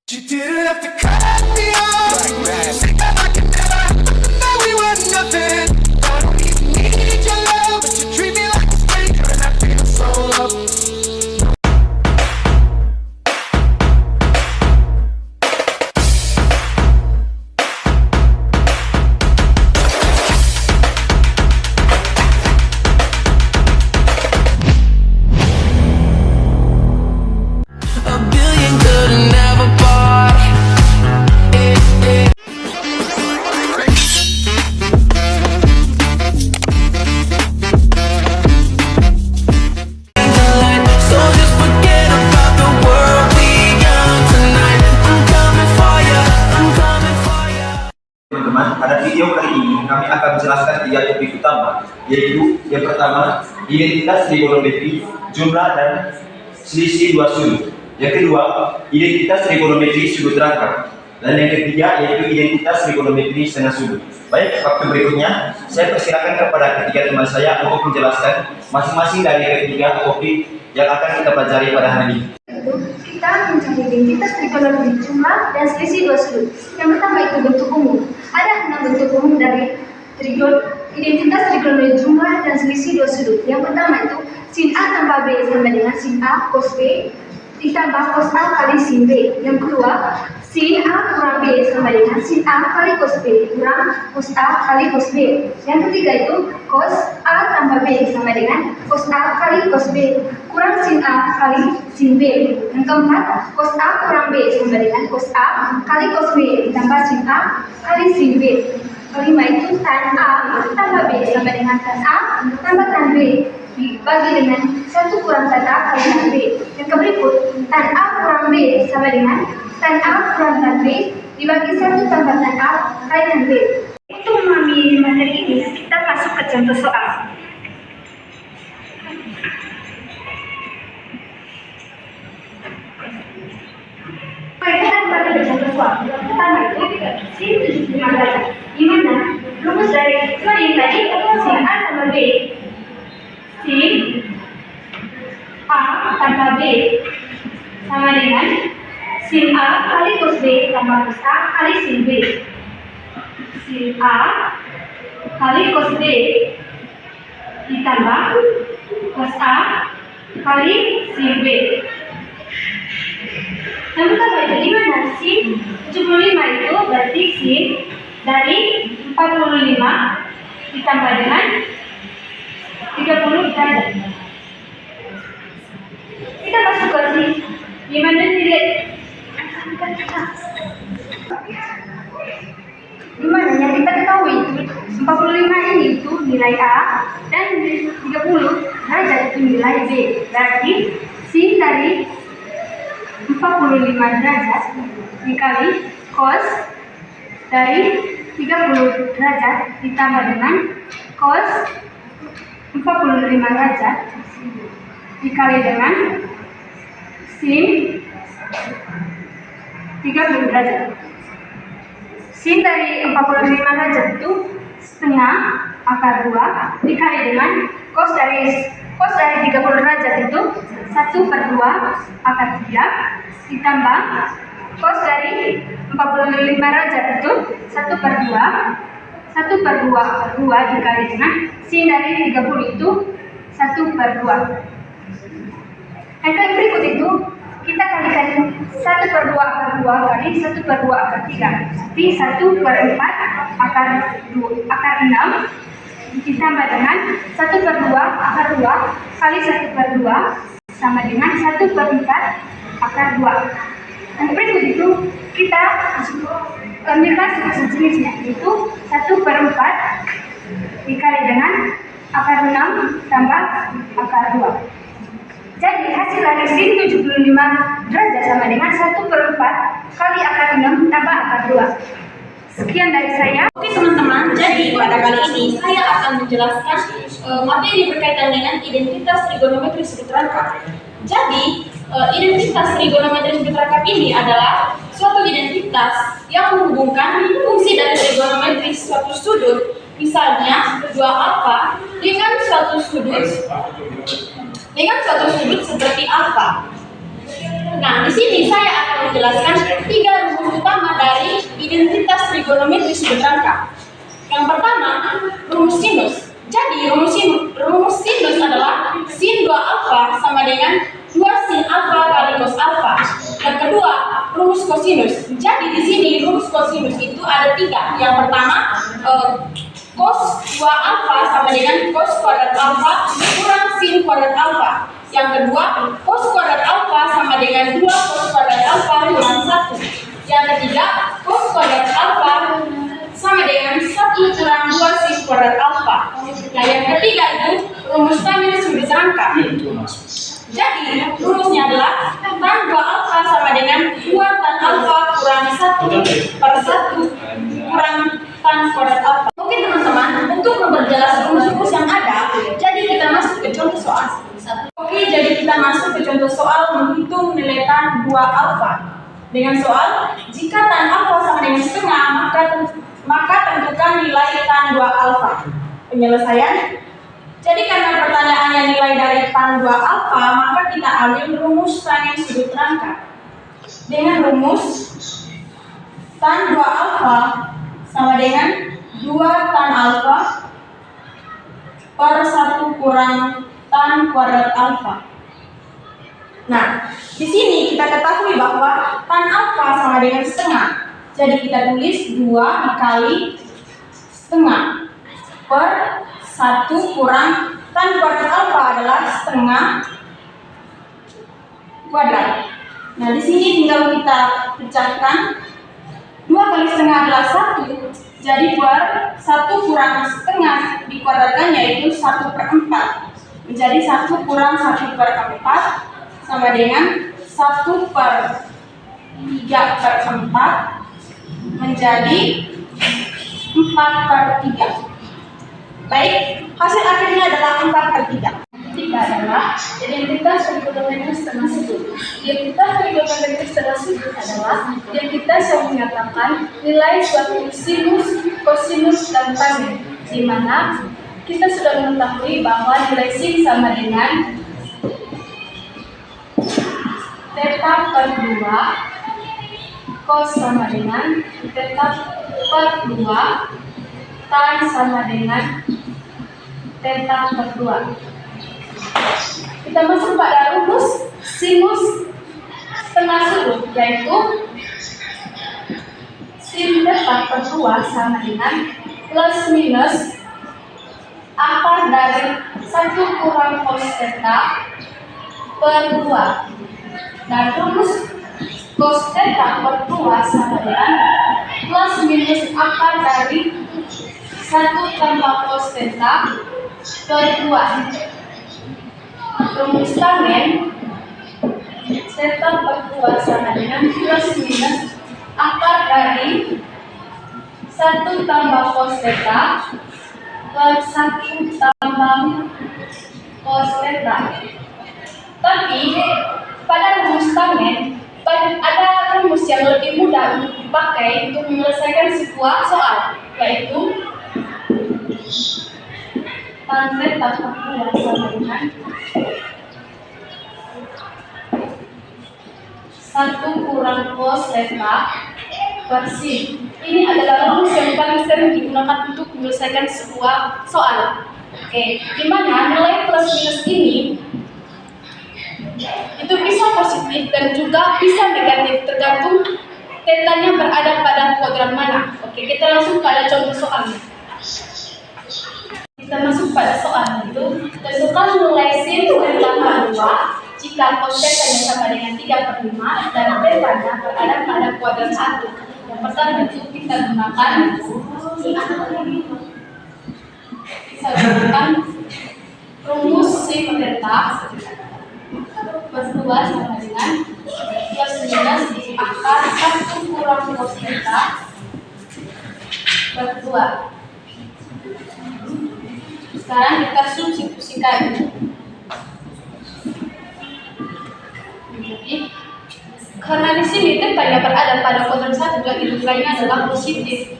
You didn't have to cut me off. Say that I can never that we were nothing. I don't even need your love, but you treat me like a stranger, and I feel so loved. Teman-teman, pada video kali ini kami akan menjelaskan 3 topik utama, yaitu yang pertama, identitas trigonometri, jumlah dan selisih dua sudut. Yang kedua, identitas trigonometri sudut rangka. Dan yang ketiga, yaitu identitas trigonometri setengah sudut. Baik, waktu berikutnya, saya persilakan kepada ketiga teman saya untuk menjelaskan masing-masing dari ketiga topik yang akan kita pelajari pada hari ini. Kita mencari identitas trigonometri jumlah dan selisih dua sudut. Yang pertama itu bentuk umum. Ada 6 bentuk umum dari identitas trigonometri jumlah dan selisih dua sudut. Yang pertama itu sin A tambah B sama dengan sin A cos B ditambah cos A kali sin B. Yang kedua, sin A kurang B sama dengan sin A kali cos B kurang cos A kali cos B. Yang ketiga itu cos A tambah B sama dengan cos A kali cos B kurang sin A kali sin B. Yang keempat, cos A kurang B sama dengan cos A kali cos B ditambah sin A kali sin B. Kelima itu tan A tambah B sama dengan tan A tambah tan B dibagi dengan 1 kurang tan A kali tan B. Yang berikut, tan A kurang B sama dengan tan A kurang tan B dibagi 1 tambah tan A kali tan B. Untuk memahami materi ini, kita masuk ke contoh soal. Kita kembali ke contoh soal. Pertama itu sin 75 derajat, di mana rumus dari teori yang tadi sin A tambah B, sin A tambah B sama dengan sin A kali cos B tambah cos A kali sin B. Sin A kali cos B ditambah cos A kali sin B. Yang pertama itu di mana sin 75 itu berarti sin dari 45 ditambah dengan 30 derajat. Kita masuk ke sin, di mana nilai di mana yang kita ketahui 45 ini itu nilai A dan 30 derajat itu nilai B. Berarti sin dari 45 derajat dikali cos dari 30 derajat ditambah dengan cos 45 derajat dikali dengan sin 30 derajat. Sin dari 45 derajat itu setengah akar 2 dikali dengan cos dari 30 derajat itu 1/2 akar 3 ditambah cos dari 45 derajat itu 1/2 akar 2 dikali dengan sin dari 30 itu 1/2. Yang berikut itu kita kalikan 1/2 akar 2 kali 1/2 akar 3, jadi 1/4 akar 6 ditambah dengan 1/2 akar 2 kali 1/2 sama dengan 1/4 akar 2. Yang berikut itu kita ambilkan sejenisnya, yaitu 1/4 dikali dengan akar 6 tambah akar 2. Jadi hasil dari sin 75 derajat sama dengan 1/4 kali akar 6 tambah akar 2. Sekian dari saya. Oke teman-teman, jadi pada kali ini saya akan menjelaskan materi berkaitan dengan identitas trigonometri sudut rangka. Jadi, identitas trigonometri sudut rangka ini adalah suatu identitas yang menghubungkan fungsi dari trigonometri suatu sudut, misalnya 2 alfa dengan suatu sudut seperti alfa. Nah, di sini saya akan menjelaskan 3 rumus utama dari identitas trigonometri sudut rangka. Yang pertama, rumus sinus. Jadi, rumus sinus adalah sin 2 alfa sama dengan 2 sin alfa kali cos alfa. Yang kedua, rumus kosinus. Jadi, di sini rumus kosinus itu ada 3. Yang pertama, cos 2 alfa sama dengan cos kuadrat alfa kurang sin kuadrat alfa. Yang kedua, cos kuadrat alfa sama dengan 2 cos kuadrat alfa kurang 1. Yang ketiga, cos kuadrat alfa sama dengan 1 kurang 2 sin kuadrat alfa. Nah, yang ketiga itu rumus tangent sudut rangka. Jadi, rumusnya adalah tan 2 alfa sama dengan 2 tan alfa kurang 1/1 kurang tan kuadrat alfa. Oke teman-teman, untuk memperjelas rumus-rumus yang ada, jadi kita masuk ke contoh soal. Oke, jadi kita masuk ke contoh soal menghitung nilai tan 2 alfa. Dengan soal, jika tan alfa sama dengan setengah, maka tentukan nilai tan 2 alfa. Penyelesaian. Jadi karena pertanyaannya nilai dari tan 2 alfa, maka kita ambil rumus tangent sudut rangka. Dengan rumus tan 2 alfa sama dengan 2 tan alfa per 1 kurang tan kuadrat alfa. Nah, di sini kita ketahui bahwa tan alfa sama dengan setengah. Jadi kita tulis 2 dikali setengah per 1 kurang tan kuadrat alfa adalah setengah kuadrat. Nah, di sini tinggal kita pecahkan. 2 kali setengah adalah 1. Jadi per 1 kurang setengah dikuadratkan yaitu 1/4. Menjadi 1 kurang 1/4 sama dengan 1/3/4 menjadi 4/3. Baik, hasil akhirnya adalah 4/3. Ketiga adalah identitas trigonometri setengah sudut. Identitas trigonometri setengah sudut adalah identitas yang menyatakan nilai suatu sinus, kosinus, dan tangent, di mana kita sudah mengetahui bahwa nilai sin sama dengan theta per 2, cos sama dengan theta per 2, tan sama dengan theta per 2. Kita masuk pada rumus sinus setengah sudut, yaitu sin theta per 2 sama dengan plus minus akar dari 1 kurang cos theta per 2. Dan rumus cos theta per 2 sama dengan plus minus akar dari 1 tambah cos theta per 2. Rumus tangent theta per 2 sama dengan plus minus akar dari 1 tambah cos theta per 1 tambah cos theta. Tapi pada rumus tangent ada rumus yang lebih mudah untuk dipakai untuk menyelesaikan sebuah soal, yaitu tan theta per 2 sama dengan 1 kurang cos theta per sin. Ini adalah rumus yang paling sering digunakan untuk menyelesaikan sebuah soal. Oke, di mana nilai plus minus ini itu bisa positif dan juga bisa negatif tergantung tetanya berada pada kuadran mana. Oke, kita langsung pada contoh soalnya. Kita masuk pada soal itu, tentukan nilai sin theta per 2 jika cos theta sama dengan 3/5 dan theta berada pada kuadran 1. Yang pertama itu kita gunakan rumus sin theta per 2 sama dengan plus minus akar 1 kurang cos theta per 2. Sekarang kita substitusikan. Jadi, karena di sini tetanya berada pada kuadran 1 dan nilainya adalah positif.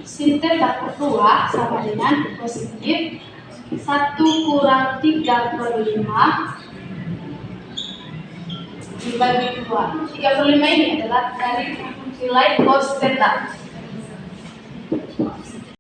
Sin theta per 2 sama dengan positif 1 kurang 3/5 dibagi dua. 35 ini adalah dari nilai cos theta.